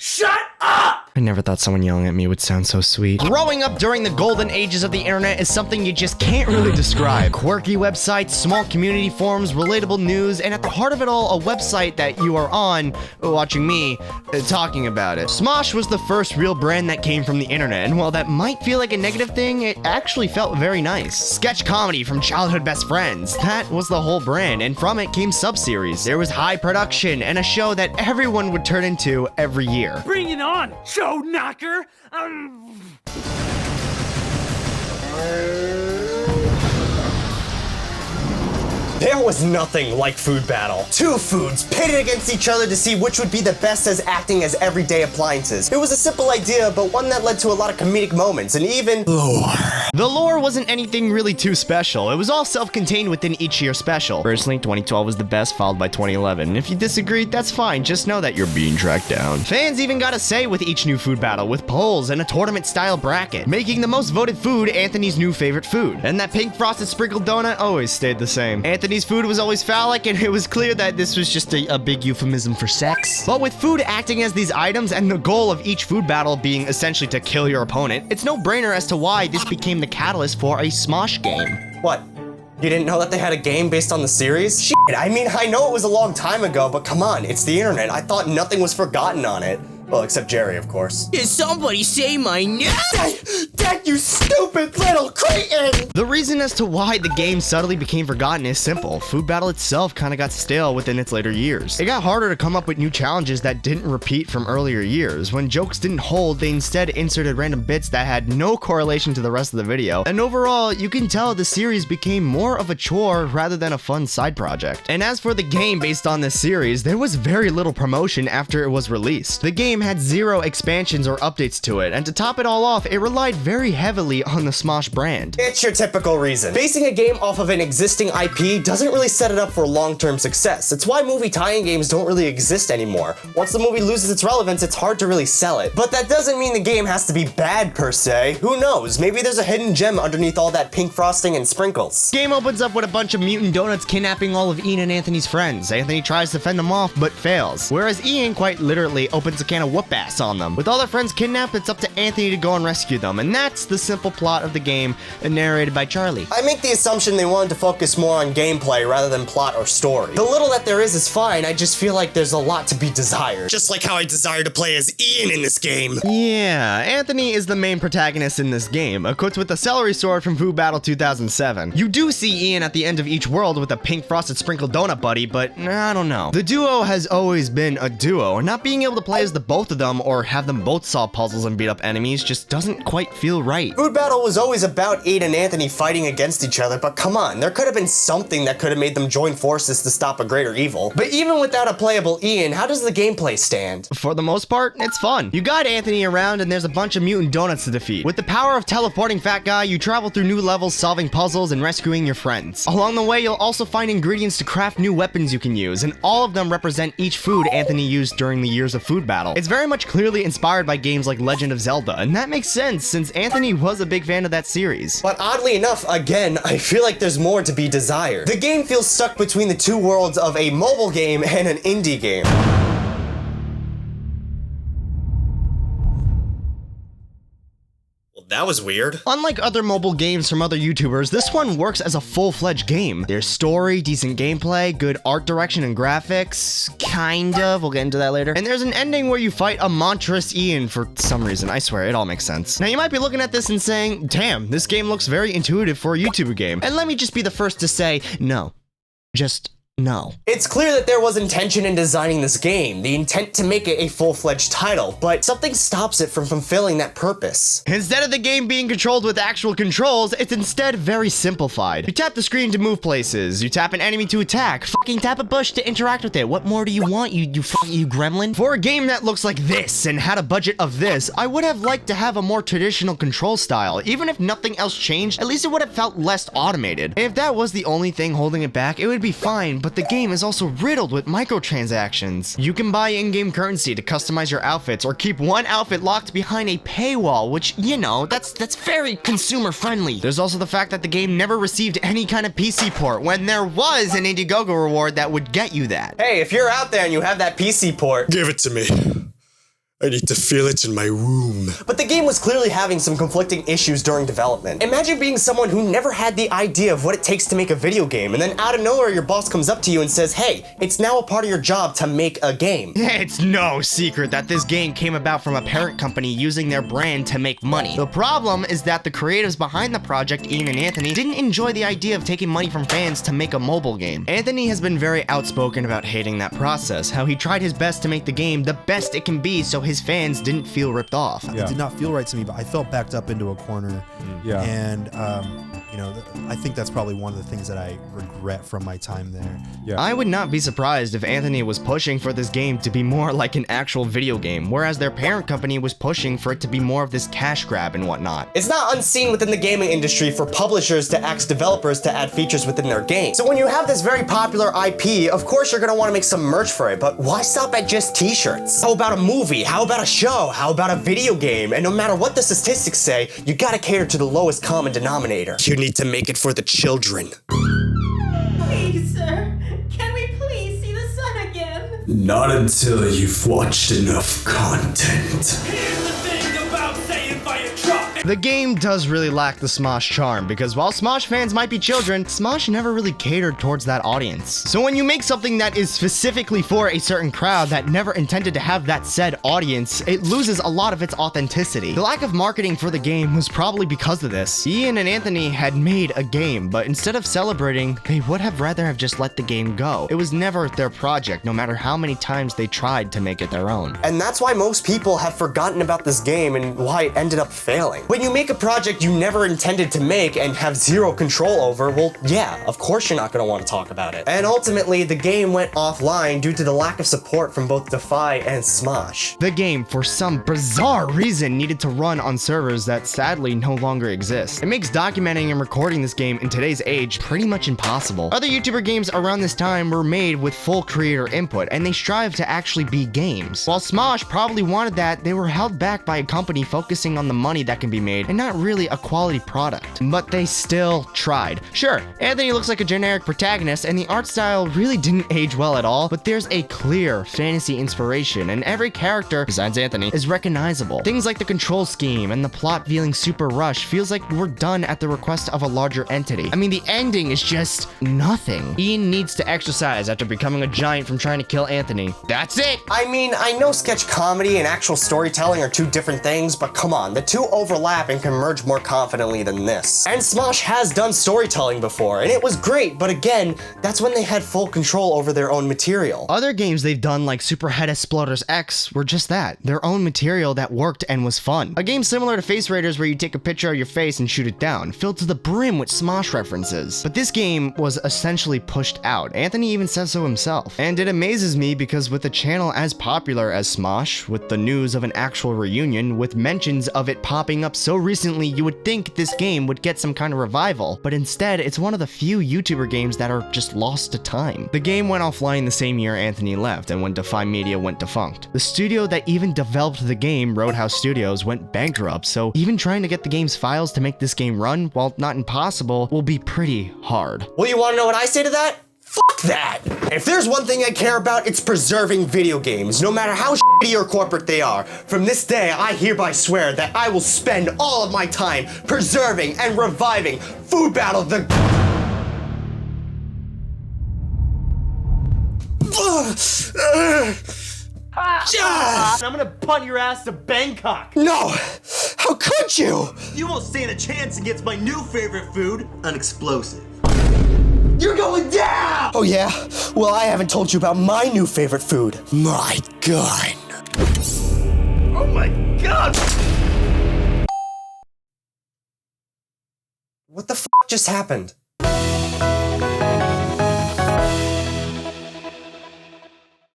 Shut up! I never thought someone yelling at me would sound so sweet. Growing up during the golden ages of the internet is something you just can't really describe. Quirky websites, small community forums, relatable news, and at the heart of it all, a website that you are on, watching me, talking about it. Smosh was the first real brand that came from the internet, and while that might feel like a negative thing, it actually felt very nice. Sketch comedy from childhood best friends, that was the whole brand, and from it came sub-series. There was high production, and a show that everyone would turn into every year. Bring it on, show knocker! There was nothing like Food Battle. Two foods pitted against each other to see which would be the best as acting as everyday appliances. It was a simple idea, but one that led to a lot of comedic moments and even lore. The lore wasn't anything really too special. It was all self-contained within each year's special. Personally, 2012 was the best, followed by 2011. If you disagree, that's fine. Just know that you're being tracked down. Fans even got a say with each new food battle, with polls and a tournament-style bracket, making the most voted food Anthony's new favorite food. And that pink frosted sprinkled donut always stayed the same. Anthony's food was always phallic, and it was clear that this was just a big euphemism for sex. But with food acting as these items and the goal of each food battle being essentially to kill your opponent, it's no brainer as to why this became the catalyst for a Smosh game. What? You didn't know that they had a game based on the series? Shit, I mean, I know it was a long time ago, but come on, it's the internet. I thought nothing was forgotten on it. Well, except Jerry, of course. Did somebody say my name? Dad, you stupid little cretin! The reason as to why the game subtly became forgotten is simple. Food Battle itself kind of got stale within its later years. It got harder to come up with new challenges that didn't repeat from earlier years. When jokes didn't hold, they instead inserted random bits that had no correlation to the rest of the video. And overall, you can tell the series became more of a chore rather than a fun side project. And as for the game based on this series, there was very little promotion after it was released. The game had 0 expansions or updates to it, and to top it all off, it relied very heavily on the Smosh brand. It's your typical reason. Basing a game off of an existing IP doesn't really set it up for long-term success. It's why movie tie-in games don't really exist anymore. Once the movie loses its relevance, it's hard to really sell it. But that doesn't mean the game has to be bad per se. Who knows? Maybe there's a hidden gem underneath all that pink frosting and sprinkles. Game opens up with a bunch of mutant donuts kidnapping all of Ian and Anthony's friends. Anthony tries to fend them off, but fails. Whereas Ian quite literally opens a can of whoop ass on them. With all their friends kidnapped, it's up to Anthony to go and rescue them, and that's the simple plot of the game, narrated by Charlie. I make the assumption they wanted to focus more on gameplay rather than plot or story. The little that there is fine, I just feel like there's a lot to be desired. Just like how I desire to play as Ian in this game. Yeah, Anthony is the main protagonist in this game, equipped with a celery sword from Food Battle 2007. You do see Ian at the end of each world with a pink frosted sprinkled donut buddy, but I don't know. The duo has always been a duo, and not being able to play as the both of them or have them both solve puzzles and beat up enemies just doesn't quite feel right. Food Battle was always about Ian and Anthony fighting against each other, but come on, there could have been something that could have made them join forces to stop a greater evil. But even without a playable Ian, how does the gameplay stand? For the most part, it's fun. You guide Anthony around and there's a bunch of mutant donuts to defeat. With the power of teleporting Fat Guy, you travel through new levels, solving puzzles and rescuing your friends. Along the way, you'll also find ingredients to craft new weapons you can use, and all of them represent each food Anthony used during the years of Food Battle. It's very much clearly inspired by games like Legend of Zelda, and that makes sense since Anthony was a big fan of that series. But oddly enough, again, I feel like there's more to be desired. The game feels stuck between the two worlds of a mobile game and an indie game. That was weird. Unlike other mobile games from other YouTubers, this one works as a full-fledged game. There's story, decent gameplay, good art direction and graphics, kind of, we'll get into that later. And there's an ending where you fight a monstrous Ian for some reason. I swear, it all makes sense. Now you might be looking at this and saying, damn, this game looks very intuitive for a YouTuber game. And let me just be the first to say, no. Just no. It's clear that there was intention in designing this game, the intent to make it a full-fledged title, but something stops it from fulfilling that purpose. Instead of the game being controlled with actual controls, it's instead very simplified. You tap the screen to move places, you tap an enemy to attack, fucking tap a bush to interact with it. What more do you want, you gremlin? For a game that looks like this and had a budget of this, I would have liked to have a more traditional control style. Even if nothing else changed, at least it would have felt less automated. If that was the only thing holding it back, it would be fine, but the game is also riddled with microtransactions. You can buy in-game currency to customize your outfits or keep one outfit locked behind a paywall, which, you know, that's very consumer friendly. There's also the fact that the game never received any kind of PC port when there was an Indiegogo reward that would get you that. Hey, if you're out there and you have that PC port, Give it to me. I need to feel it in my womb. But the game was clearly having some conflicting issues during development. Imagine being someone who never had the idea of what it takes to make a video game, and then out of nowhere your boss comes up to you and says, hey, it's now a part of your job to make a game. It's no secret that this game came about from a parent company using their brand to make money. The problem is that the creatives behind the project, Ian and Anthony, didn't enjoy the idea of taking money from fans to make a mobile game. Anthony has been very outspoken about hating that process, how he tried his best to make the game the best it can be so his fans didn't feel ripped off. It did not feel right to me, but I felt backed up into a corner. Yeah. And, you know, I think that's probably one of the things that I regret from my time there. Yeah. I would not be surprised if Anthony was pushing for this game to be more like an actual video game, whereas their parent company was pushing for it to be more of this cash grab and whatnot. It's not unseen within the gaming industry for publishers to ask developers to add features within their game. So when you have this very popular IP, of course you're gonna wanna make some merch for it, but why stop at just t-shirts? How about a movie? How about a show? How about a video game? And no matter what the statistics say, you gotta cater to the lowest common denominator. You need to make it for the children. Please, sir. Can we please see the sun again? Not until you've watched enough content. Here's the thing about saying by a truck. The game does really lack the Smosh charm, because while Smosh fans might be children, Smosh never really catered towards that audience. So when you make something that is specifically for a certain crowd that never intended to have that said audience, it loses a lot of its authenticity. The lack of marketing for the game was probably because of this. Ian and Anthony had made a game, but instead of celebrating, they would have rather have just let the game go. It was never their project, no matter how many times they tried to make it their own. And that's why most people have forgotten about this game and why it ended up failing. When you make a project you never intended to make and have zero control over, well, yeah, of course you're not gonna want to talk about it. And ultimately, the game went offline due to the lack of support from both Defy and Smosh. The game, for some bizarre reason, needed to run on servers that sadly no longer exist. It makes documenting and recording this game in today's age pretty much impossible. Other YouTuber games around this time were made with full creator input, and they strive to actually be games. While Smosh probably wanted that, they were held back by a company focusing on the money that can be made and not really a quality product. But they still tried. Sure, Anthony looks like a generic protagonist, and the art style really didn't age well at all, but there's a clear fantasy inspiration, and every character, besides Anthony, is recognizable. Things like the control scheme and the plot feeling super rushed feels like we're done at the request of a larger entity. I mean, the ending is just nothing. Ian needs to exercise after becoming a giant from trying to kill Anthony. That's it! I mean, I know sketch comedy and actual storytelling are two different things, but come on, the two overlap and can merge more confidently than this. And Smosh has done storytelling before, and it was great, but again, that's when they had full control over their own material. Other games they've done, like Super Head Exploders X, were just that. Their own material that worked and was fun. A game similar to Face Raiders where you take a picture of your face and shoot it down, filled to the brim with Smosh references. But this game was essentially pushed out. Anthony even says so himself. And it amazes me because with a channel as popular as Smosh, with the news of an actual reunion, with mentions of it popping up so recently, you would think this game would get some kind of revival, but instead it's one of the few YouTuber games that are just lost to time. The game went offline the same year Anthony left and when Defy Media went defunct. The studio that even developed the game, Roadhouse Studios, went bankrupt, so even trying to get the game's files to make this game run, while not impossible, will be pretty hard. Well, you wanna know what I say to that? Fuck that! If there's one thing I care about, it's preserving video games, no matter how shitty or corporate they are. From this day, I hereby swear that I will spend all of my time preserving and reviving Food Battle the... I'm gonna punt your ass to Bangkok. No! How could you? You won't stand a chance against my new favorite food, an explosive. You're going down! Oh yeah? Well, I haven't told you about my new favorite food. My gun. Oh my god! What the f just happened?